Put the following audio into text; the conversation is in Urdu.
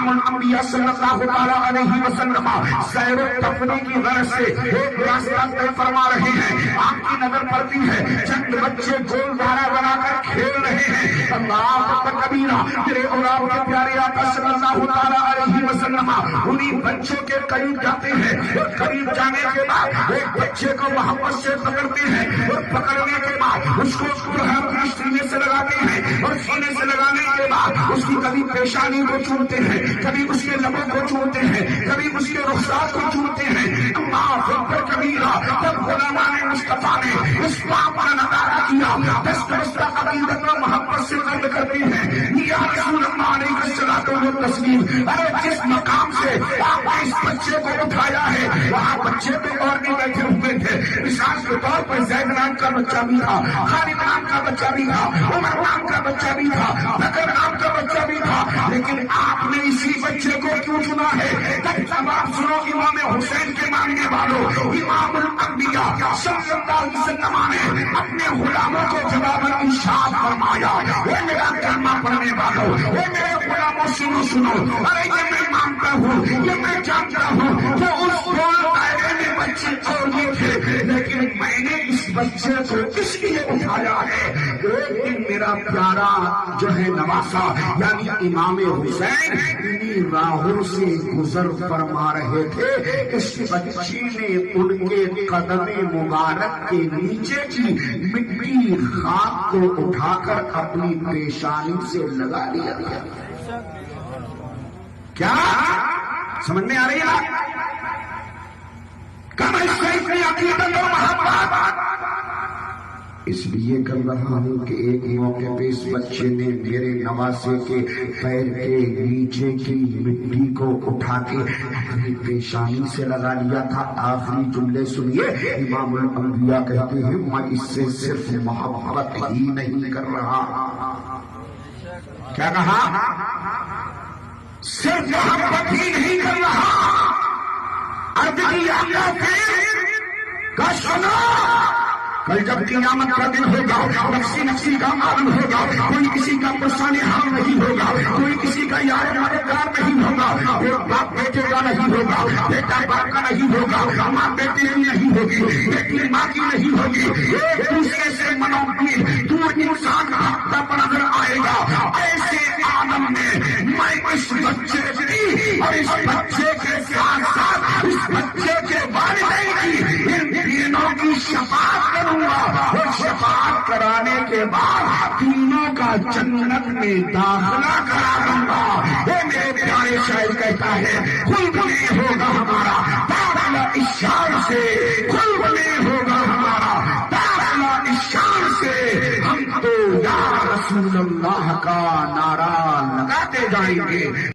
امام الانبیاء صلی اللہ تعالی علیہ وسلم سیر و تفریح کی غرض سے ایک راستہ طے فرما رہے ہیں. آپ کی نظر پڑتی ہے چند بچے گول دھارا بنا کر کھیل رہے ہیں. اللہ اکبر کبیرہ. میرے اور آپ کے پیارے آقا صلی اللہ تعالی علیہ وسلم انہیں بچوں کے قریب جاتے ہیں اور قریب جانے کے بعد ایک بچے کو محبت سے پکڑتے ہیں اور پکڑنے کے بعد اس کو اپنے سینے سے لگاتے ہیں اور سینے سے لگانے کے بعد اس کی کبھی پیشانی کو چومتے ہیں, کبھی اس کے لبوں کو چومتے ہیں, کبھی اس کے رخسار کو چومتے ہیں. اللہ اکبر کبیرہ. جب غلامان مصطفیٰ نے اس بات کا نظارہ کیا دست بستہ عقیدت و محبت سے عرض کرتے ہیں یا رسول اللہ علیہ الصلوۃ والتسلیم, ارے جس مقام سے آپ نے اس بچے کو اٹھایا ہے وہاں بچے پہ اور بھی بیٹھے ہوئے تھے. مثال کے طور پر زید نام کا بچہ بھی تھا, خالد نام کا بچہ بھی تھا, عمر نام کا بچہ بھی تھا, بکر نام کا بچہ بھی تھا, لیکن آپ نے اسی بچے کو کیوں چنا ہے؟ جب آپ سنو امام حسین کے ماننے والوں, امام الانبیاء صلی اللہ علیہ وسلم نے اپنے غلاموں کو جواب ارشاد فرمایا, اے میرا کلمہ پڑھنے والوں, اے میرے غلاموں سنو سنو, ارے یہ میں مانتا ہوں, یہ میں جانتا ہوں کہ اس گول دائرے میں بچے اور یہ تھے, لیکن میں نے اس بچے کو اس لیے اٹھایا ہے ایک دن میرا پیارا جو ہے نواسا یعنی امام حسین انہی راہوں سے گزر فرما رہے تھے, اس بچی نے ان کے قدم مبارک کے نیچے کی مٹی خاک کو اٹھا کر اپنی پیشانی سے لگا لیا. کیا سمجھ میں آ رہی ہے؟ کم شریف نے عقیدت و محبت اس لیے کر رہا ہوں کہ ایک موقع پہ اس بچے نے میرے نواسے کے پیر کے نیچے کی مٹی کو اٹھا کے اپنی پیشانی سے لگا لیا تھا. آخری جملے سنیے, امام الانبیاء کہتے ہیں میں اس سے صرف محبت ہی نہیں کر رہا. کیا کہا؟ صرف محبت ہی نہیں کر رہا. عرض کیا کہ سنا کل جب قیامت کا دن ہوگا نفسی نفسی کا عالم ہوگا, کوئی کسی کا پرسان حال نہیں ہوگا, کوئی کسی کا یار مددگار نہیں ہوگا, وہ باپ بیٹے کا نہیں ہوگا, بیٹا باپ کا نہیں ہوگا, ماں بیٹے کی نہیں ہوگی, بیٹی ماں کی نہیں ہوگی, ایک دوسرے سے منوی دور انسان کا پر نظر آئے گا. ایسے عالم میں میں اس بچے کی اور اس بچے کے ساتھ ساتھ اس بچے کے والدین کی ان تینوں کی شفاعت کروں گا, اور شفاعت کرانے کے بعد تینوں کا جنت میں داخلہ کرا دوں گا. وہ میرے پیارے شاعر کہتا ہے خلد میں ہوگا ہمارا داخلہ اشار سے, خلد میں ہوگا ہمارا داخلہ اشار سے, ہم تو یا رسول اللہ کا نعرہ لگاتے جائیں گے.